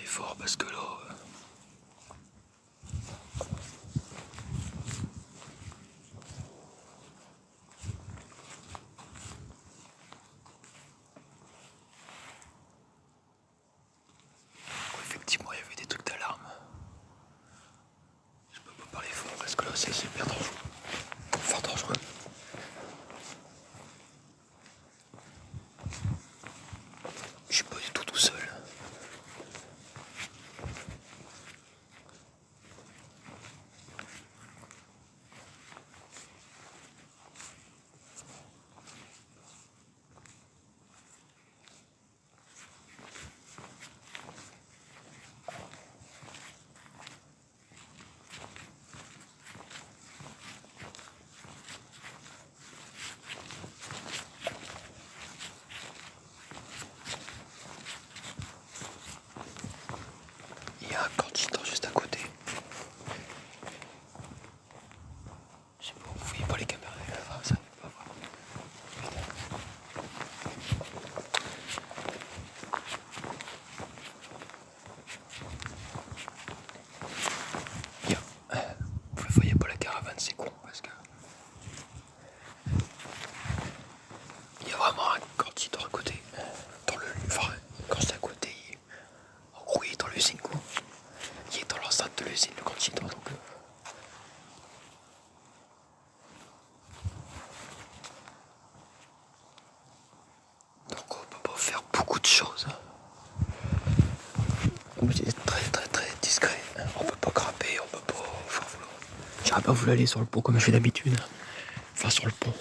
fort parce que là... effectivement, il y avait des trucs d'alarme. Je peux pas parler fort parce que là, c'est super dangereux. Fort dangereux. Je suis pas du tout seul. Il y a un cortitor juste à côté. Je sais pas, vous voyez pas les caméras, ça ne pas voir. Il y a... Vous ne voyez pas la caravane, c'est con parce que... Il y a vraiment un cortitor à côté. Dans le... Enfin, quand c'est à côté, en gros il est dans l'usine quoi. Il est dans l'enceinte de l'usine, le cortitor donc... Donc on peut pas faire beaucoup de choses. C'est très discret. On peut pas grimper, on peut pas... Enfin, j'aurais pas voulu aller sur le pont comme je fais d'habitude. Enfin sur le pont.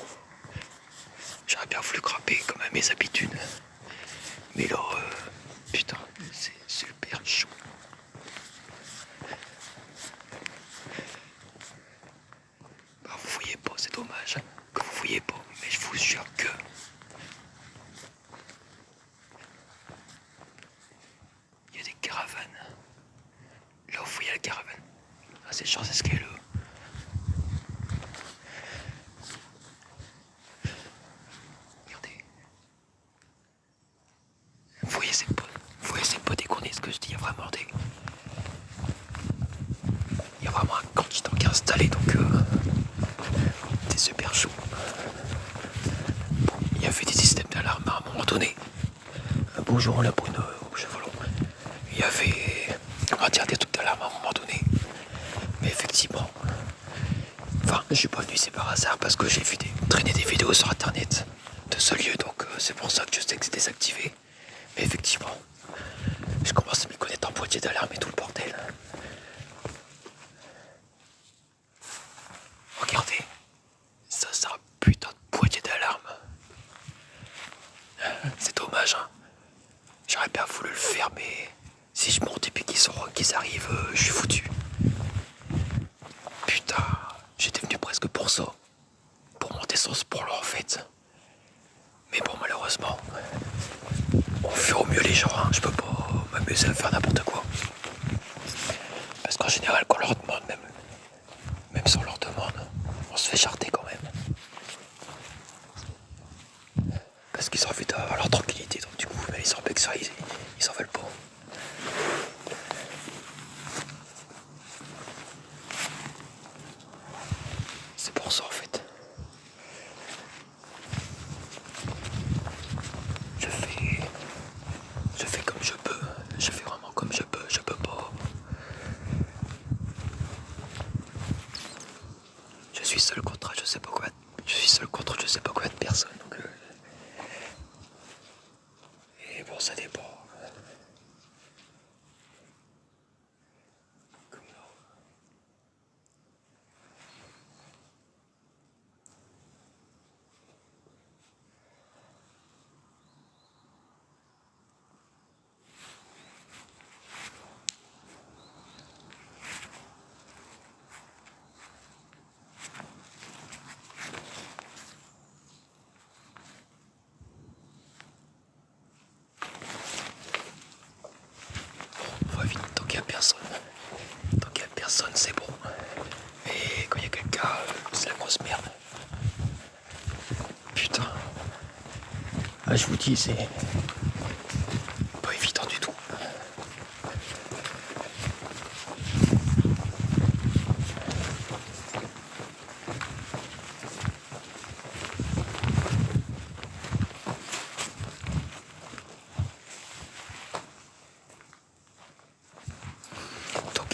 J'aurais bien voulu grimper comme à mes habitudes. Mais là, putain, c'est super chaud. Bah, vous voyez pas, c'est dommage que vous voyez pas, mais je vous jure que... Il y a des caravanes. Là, vous voyez la caravane. Ah, c'est Charles Esqueleux. Regardez. Vous voyez, c'est pas déconner ce que je dis. Il y a vraiment Il y a vraiment un cortitor qui est installé, donc c'est super chaud. Bon, il y avait des systèmes d'alarme à un moment donné. Bonjour la brune au chevalon. Il y avait, on va dire, des trucs d'alarme à un moment donné. Mais effectivement, enfin, je suis pas venu ici par hasard parce que j'ai vu traîner des vidéos sur internet de ce lieu, donc c'est pour ça que je sais que c'est désactivé. Mais effectivement, je commence à m'y connaître en boîtier d'alarme et tout le bordel. Regardez, ça c'est un putain de boîtier d'alarme. C'est dommage, hein. J'aurais bien voulu le faire, mais si je monte et puis qu'ils arrivent, je suis foutu. Putain, j'étais venu presque pour ça. Pour monter sur ce pont-là en fait. Mais bon, malheureusement, on fait au mieux les gens, hein. Je peux pas m'amuser à faire n'importe quoi. Parce qu'en général, quand on leur demande, même si on leur demande, on se fait charter quand même. Parce qu'ils ont envie d'avoir leur tranquillité, donc du coup, mais ils ont que ça, ils en veulent pas. C'est pour ça en fait. Je fais comme je peux. Je fais vraiment comme je peux. Je peux pas. Je suis seul contre je sais pas quoi. Je suis seul contre je sais pas quoi de personne. Donc, et bon, ça dépend. On va vite tant qu'il y a personne. Tant qu'il y a personne, c'est bon. Et quand il y a quelqu'un, c'est la grosse merde. Putain. Ah, je vous dis, c'est pas évident du tout.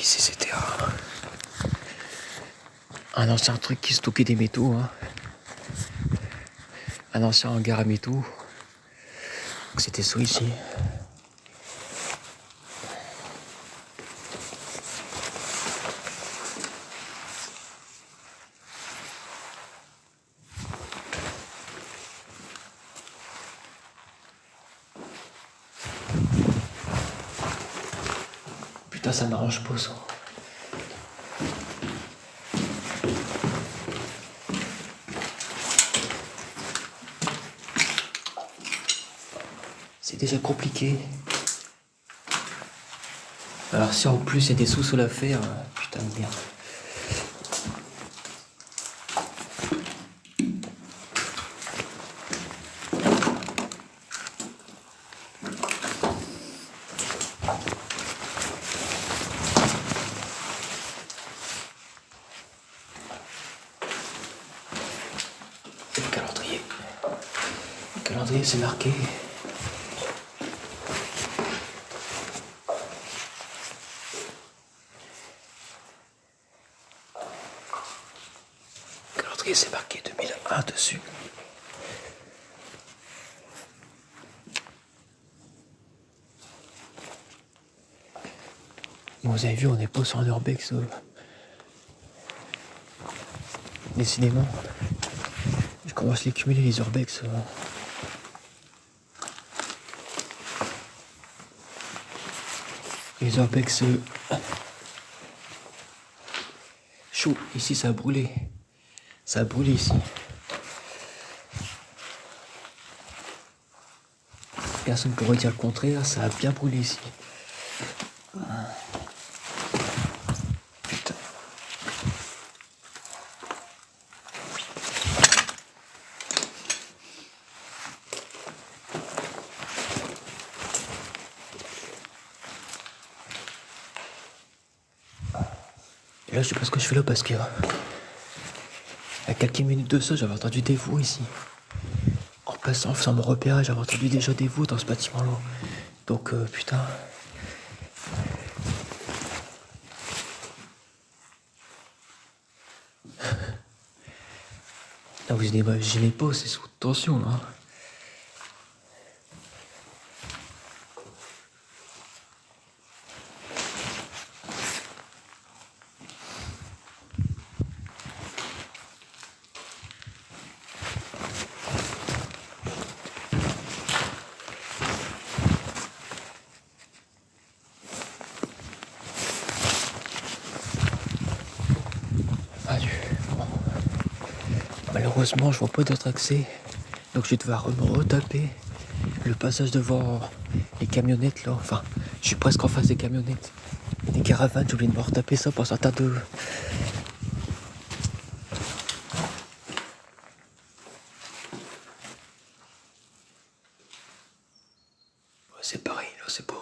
ici c'était un ancien truc qui stockait des métaux, hein. Un ancien hangar à métaux. Donc c'était ça ici. Putain, ça m'arrange pas ça. C'est déjà compliqué. Alors si en plus il y a des sous-sols à faire, putain de merde. Le calendrier. Le calendrier c'est marqué. C'est marqué 2001 dessus. Vous avez vu, on n'est pas sur un urbex. Décidément, je commence à les cumuler les urbex. Les urbex chaud. Ici, ça a brûlé. Ça a brûlé ici. Personne ne pourrait dire le contraire, ça a bien brûlé ici. Putain. Et là, je sais pas ce que je fais là parce que... à quelques minutes de ça, j'avais entendu des voix ici. En passant, en faisant mon repérage, j'avais entendu déjà des voix dans ce bâtiment-là. Donc, putain... Là, vous imaginez pas, c'est sous tension, là. Adieu. Bon. Malheureusement, je vois pas d'autre accès. Donc je vais devoir me retaper le passage devant les camionnettes là. Enfin, je suis presque en face des camionnettes. Des caravanes, j'ai oublié de me retaper ça pour certains de... C'est pareil, là, c'est beau.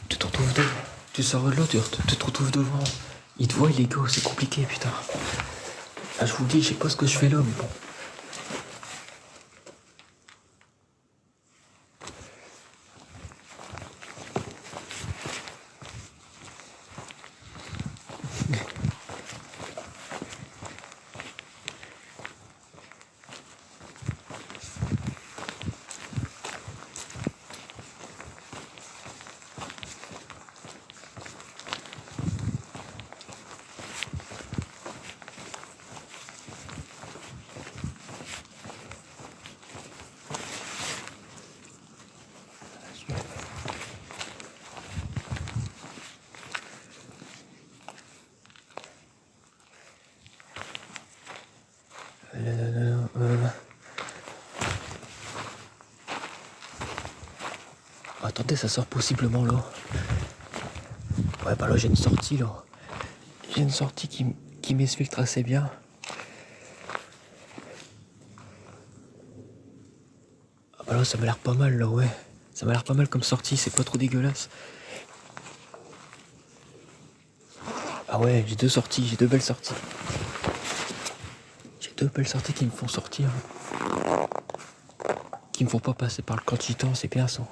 Tu te retrouves devant. Tu sors de là, tu te retrouves devant. Il te voit, il est go, c'est compliqué, putain. Là, je vous le dis, je sais pas ce que je fais là, mais bon. Attendez, ça sort possiblement là. Ouais, bah là j'ai une sortie là. J'ai une sortie qui m'exfiltre assez bien. Ah bah là ça m'a l'air pas mal là, ouais. Ça m'a l'air pas mal comme sortie, c'est pas trop dégueulasse. Ah ouais, j'ai deux sorties, j'ai deux belles sorties. J'ai deux belles sorties qui me font sortir. qu'il ne faut pas passer par le camp de gitans, c'est bien ça.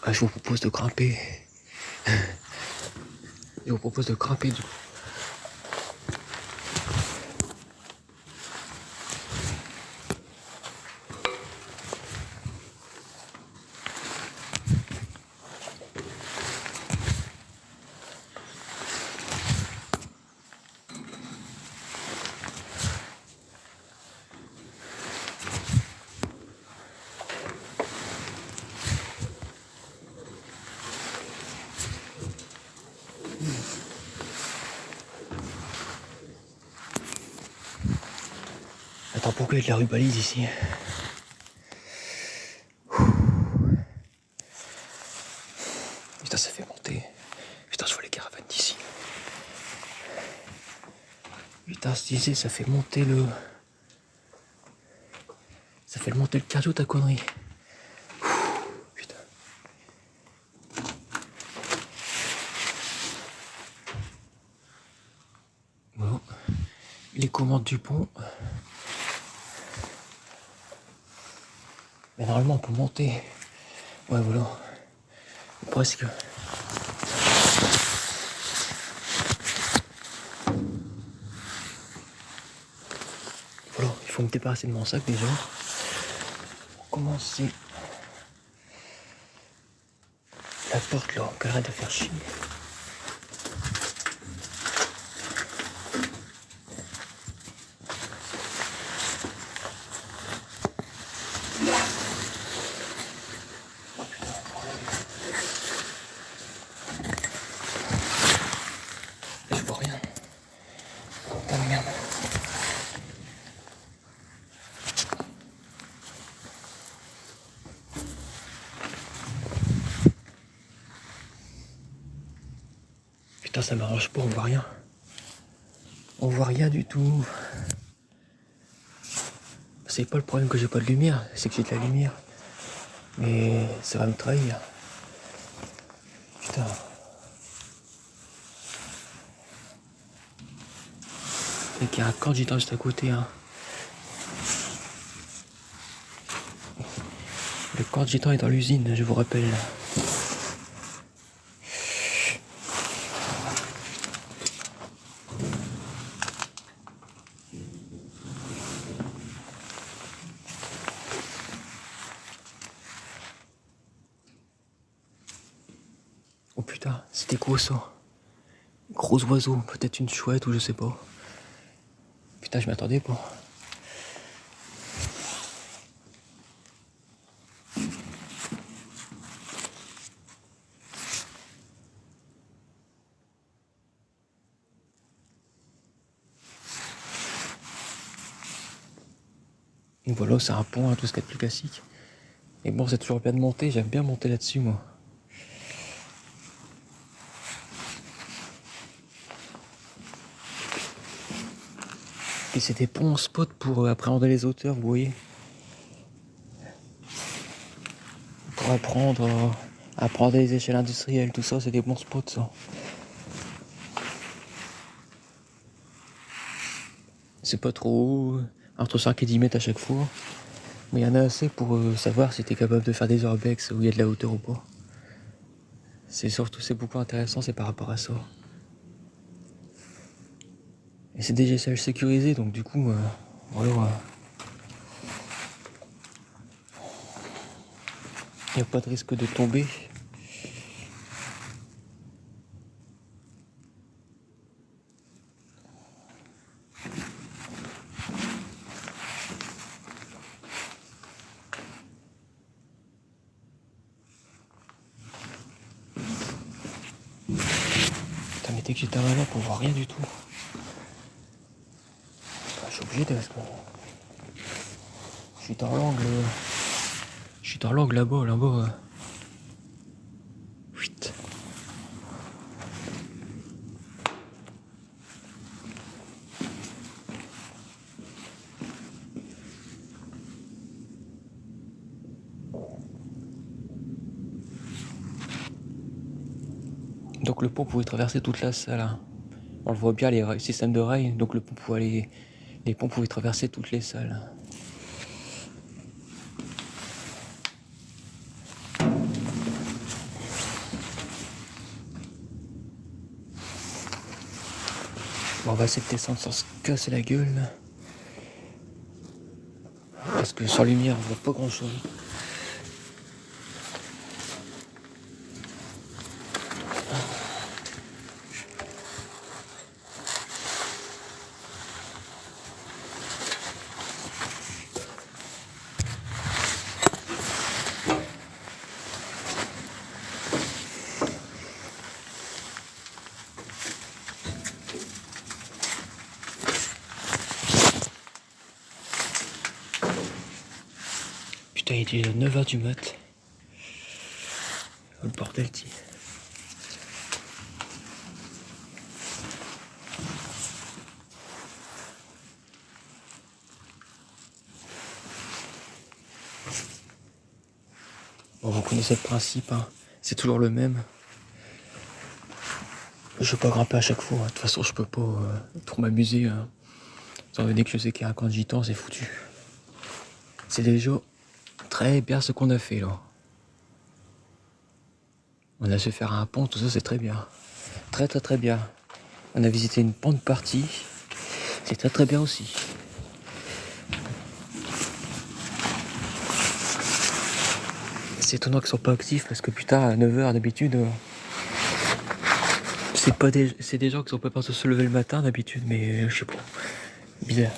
Ah, je vous propose de grimper. Je vous propose de grimper du coup. Attends, pourquoi il y a de la rubalise ici? Putain, ça fait monter. Putain, je vois les caravanes d'ici. Putain, je disais, ça fait monter le... Ça fait monter le cardio, ta connerie. Putain. Bon. Les commandes du pont. Mais normalement, on peut monter. Ouais, voilà. Presque. Voilà, il faut me débarrasser de mon sac déjà. Pour commencer. La porte là, qu'elle arrête de faire chier. Je vois rien. Putain de merde. Putain, ça m'arrange pas, on voit rien. On voit rien du tout. C'est pas le problème que j'ai pas de lumière, c'est que j'ai de la lumière. Mais ça va me trahir. Putain. Et qu'il y a un camp de gitans juste à côté, hein. Le camp de gitans est dans l'usine, je vous rappelle. Oh putain, c'était quoi ça? Gros oiseau, peut-être une chouette ou je sais pas. Putain, je m'attendais pas. Et voilà, c'est un pont, hein, tout ce qu'il y a de plus classique. Et bon, c'est toujours bien de monter, j'aime bien monter là-dessus, moi. Et c'est des bons spots pour appréhender les hauteurs, vous voyez. Pour apprendre les échelles industrielles, tout ça, c'est des bons spots, ça. C'est pas trop haut, entre 5 et 10 mètres à chaque fois. Mais il y en a assez pour savoir si t'es capable de faire des urbex où il y a de la hauteur ou pas. C'est beaucoup intéressant, c'est par rapport à ça. Et c'est des échelles sécurisées, donc du coup, voilà. Il n'y a pas de risque de tomber. Putain, mais dès que j'étais là, on voit rien du tout. Je suis obligé de... Je suis dans l'angle. Je suis dans l'angle là-bas, là-bas. Putain. Donc le pont pouvait traverser toute la salle. Hein. On le voit bien, les systèmes de rails, donc les ponts pouvaient traverser toutes les salles. Bon, on va essayer de descendre sans se casser la gueule. Parce que sans lumière, on voit pas grand chose. Putain, il est déjà 9h du mat. Oh, le bordel, t'y. Bon, vous connaissez le principe, hein. C'est toujours le même. Je vais pas grimper à chaque fois. De toute façon, je peux pas trop m'amuser. Étant donné que je sais qu'il y a un camp de gitans, c'est foutu. C'est déjà très bien ce qu'on a fait là. On a su faire un pont, tout ça, c'est très bien. Très très très bien. On a visité une pente partie. C'est très très bien aussi. C'est étonnant qu'ils sont pas actifs parce que putain, à 9h d'habitude, c'est des gens qui sont pas partis se lever le matin d'habitude, mais je sais pas. Bizarre.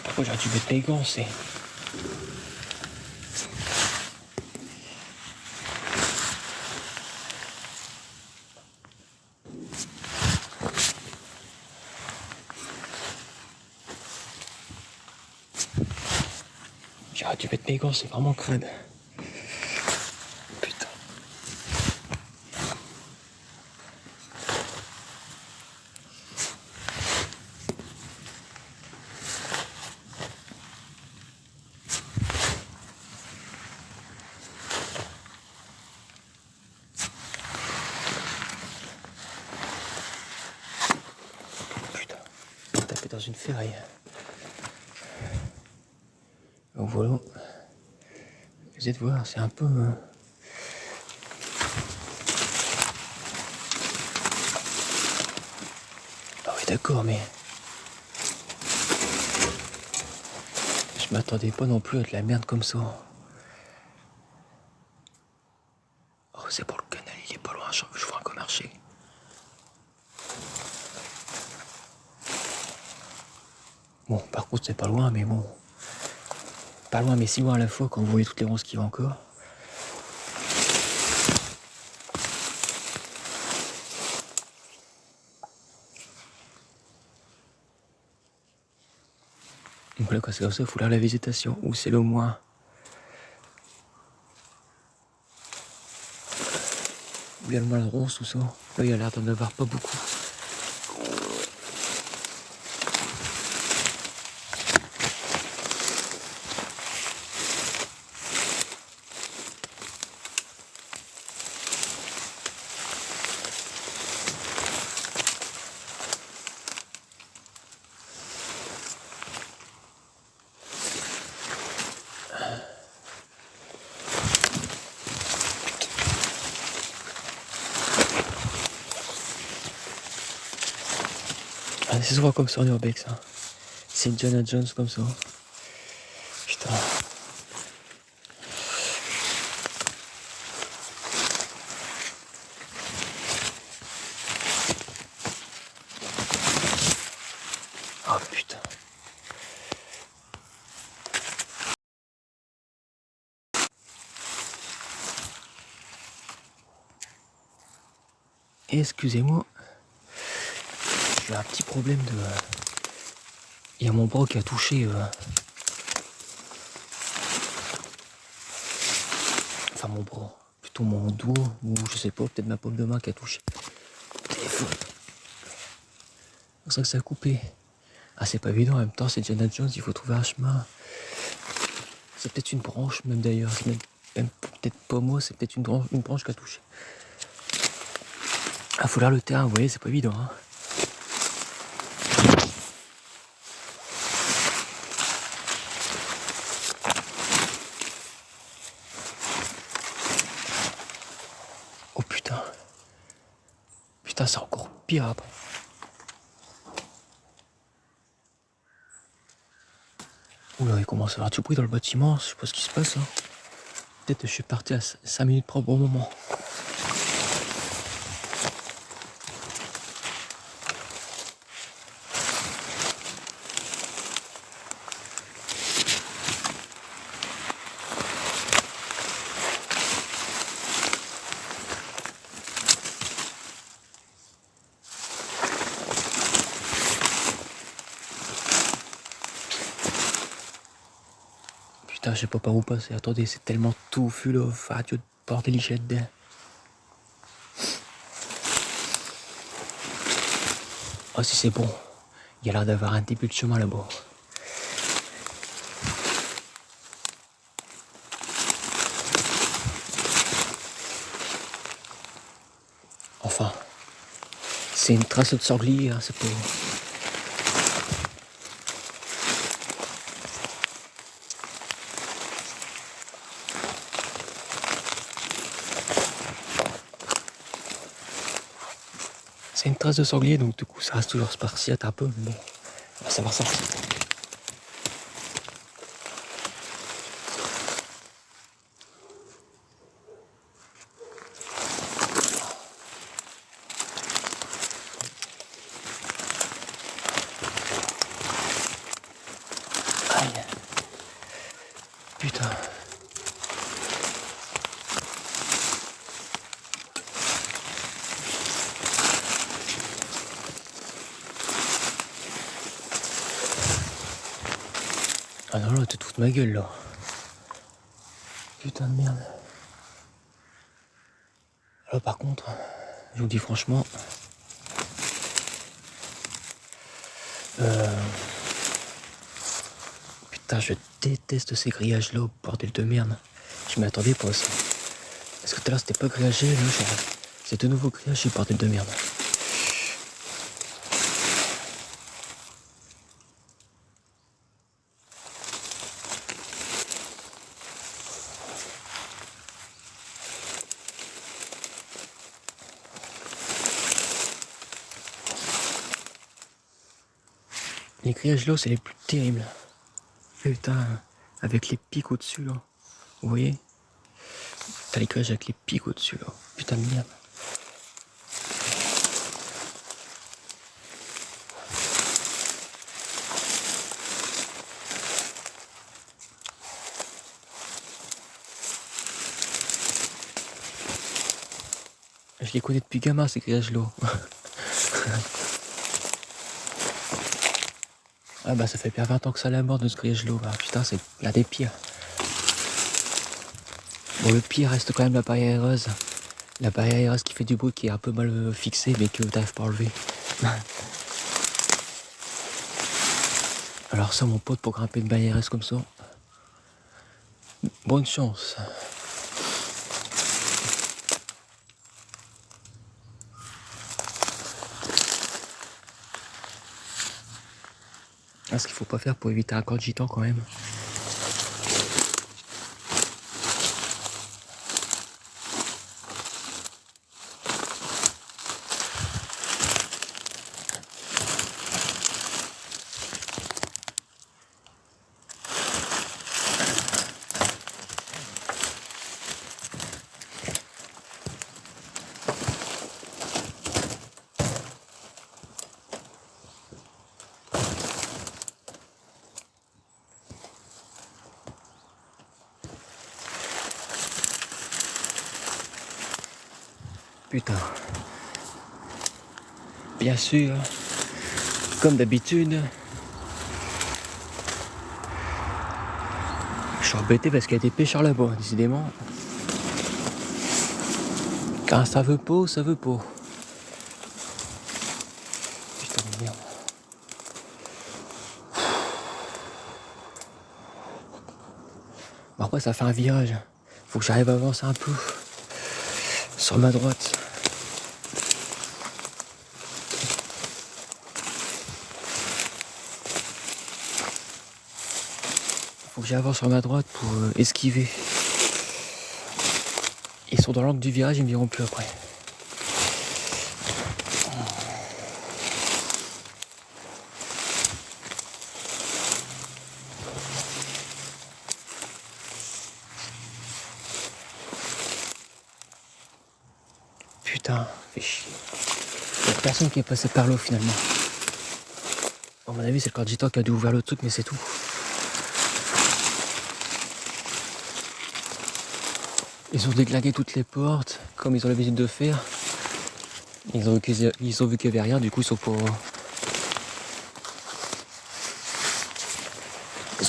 Pourquoi j'aurais dû mettre les gants, c'est. J'aurais dû mettre mes gants, c'est vraiment crade. Putain. Putain. On a tapé dans une ferraille. Donc voilà. Vous allez voir, c'est un peu. Ah oui, d'accord, mais. Je m'attendais pas non plus à de la merde comme ça. Oh, c'est pour le canal, il est pas loin, je vois un commercial. Bon, par contre, c'est pas loin, mais bon. Pas loin, mais si loin à la fois quand vous voyez toutes les ronces qu'il y a encore. Donc voilà, quand c'est comme ça, il faut lire la végétation, ou c'est le moins. Il y a le moins de ronces, tout ça. Là, il y a l'air d'en avoir pas beaucoup. Ah, c'est souvent comme ça en urbex, hein. C'est Indiana Jones comme ça. Putain. Oh putain. Excusez-moi. J'ai un petit problème de. Il y a mon bras qui a touché. Enfin, mon bras. Plutôt mon doigt, ou je sais pas, peut-être ma paume de main qui a touché. Le téléphone. C'est pour ça que ça a coupé. Ah, c'est pas évident, en même temps, c'est Indiana Jones, il faut trouver un chemin. C'est peut-être une branche, même d'ailleurs. C'est même peut-être pas moi, c'est peut-être une branche qui a touché. Ah, faut lire le terrain, vous voyez, c'est pas évident. Hein. Oh putain. Putain, c'est encore pire après. Oula, il commence à y avoir du bruit dans le bâtiment, je sais pas ce qui se passe. Hein. Peut-être que je suis parti à 5 minutes près au bon moment. Putain, je sais pas par où passer. Attendez, c'est tellement touffu là. Radio de bordelichette dedans. Oh, si c'est bon. Il y a l'air d'avoir un début de chemin là-bas. Enfin, c'est une trace de sanglier, hein, c'est pas... C'est une trace de sanglier, donc du coup ça reste toujours spartiate un peu, mais bon, on va savoir ça. Aïe. Putain. Ah non, là, t'es toute ma gueule, là. Putain de merde. Là, par contre, je vous dis franchement... Putain, je déteste ces grillages-là, bordel de merde. Je m'y attendais pas à ça. Parce que tout à l'heure, c'était pas grillagé, là, genre... C'est de nouveau grillagé, bordel de merde. Les grillages là, c'est les plus terribles. Putain, avec les pics au-dessus là. Vous voyez? T'as les grillages avec les pics au-dessus là. Putain de merde. Je les connais depuis gamin ces grillages là. Ah bah ça fait bien 20 ans que ça la mort de ce grillage là. Bah, putain, c'est l'un des pires. Bon, le pire reste quand même la barrière aéreuse. La barrière aéreuse qui fait du bruit, qui est un peu mal fixée, mais que t'arrives pas à enlever. Alors ça, mon pote, pour grimper une barrière aéreuse comme ça, bonne chance. Ah, ce qu'il faut pas faire pour éviter un corps de gitan quand même. Putain. Bien sûr, comme d'habitude, je suis embêté parce qu'il y a des pêcheurs là-bas, décidément. Quand ça veut pas, ça veut pas. Putain de merde. Bon, après, ça fait un virage. Faut que j'arrive à avancer un peu sur ma droite. Faut que j'avance sur ma droite pour esquiver. Ils sont dans l'angle du virage, ils me verront plus après. Putain, fait chier. Il y a personne qui est passé par là finalement. À mon avis, c'est le coordinateur qui a dû ouvrir le truc, mais c'est tout. Ils ont déglingué toutes les portes, comme ils ont l'habitude de faire. Ils ont vu qu'il y avait rien, du coup ils sont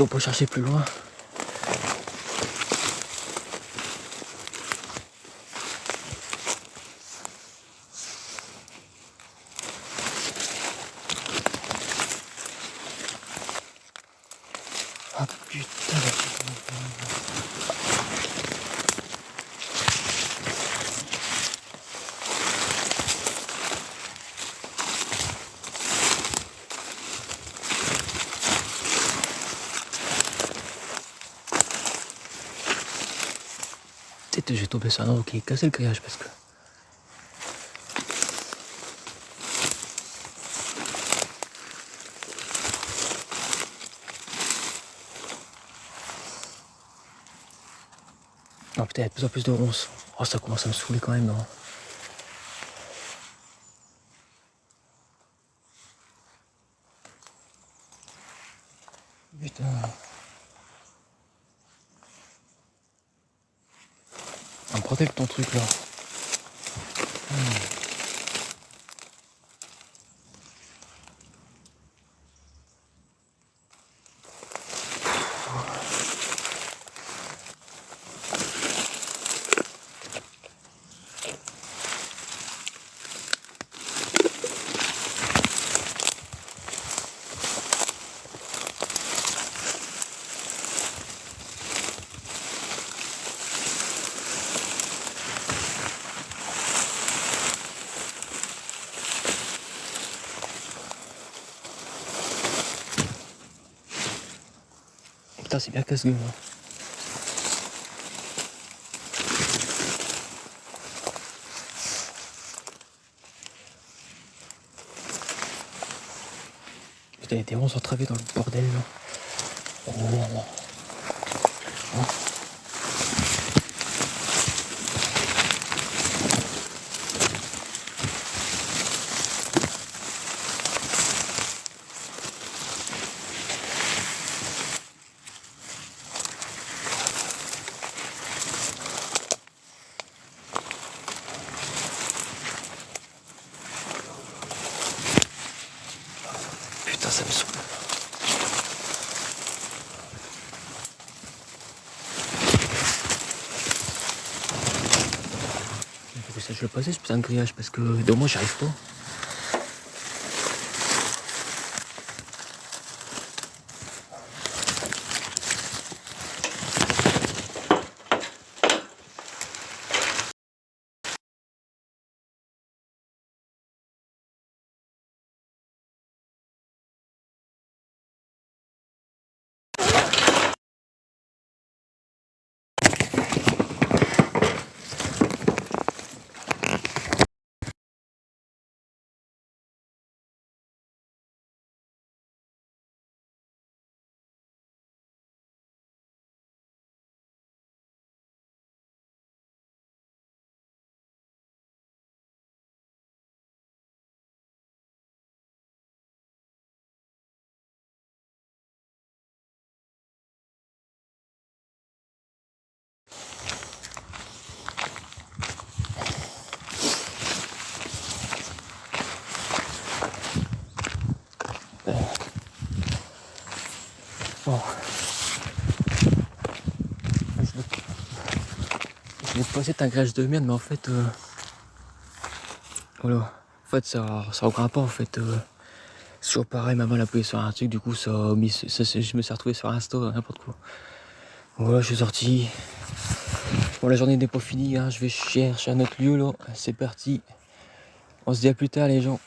pas cherché plus loin. Ah putain. Peut-être je vais tomber sur un arbre qui est cassé le grillage parce que. Non, putain, il y a de plus en plus de ronces. Oh, ça commence à me saouler quand même, non? Putain. On protège ton truc là. Putain, c'est bien casse-gueule. Hein. Putain, il y a des ronces entravées dans le bordel là. Oh, non. Oh. Putain, ça me saoule. Il faut que ça je le passer ce putain de grillage parce que de moi j'y arrive pas. Bon. Je l'ai posé un grillage de merde, mais en fait. Voilà. En fait, ça regrimpe pas en fait. C'est toujours pareil, maman l'a appuyé sur un truc, du coup, je me suis retrouvé sur Insta, n'importe quoi. Voilà, je suis sorti. Bon, la journée n'est pas finie, hein. Je vais chercher un autre lieu là. C'est parti. On se dit à plus tard les gens.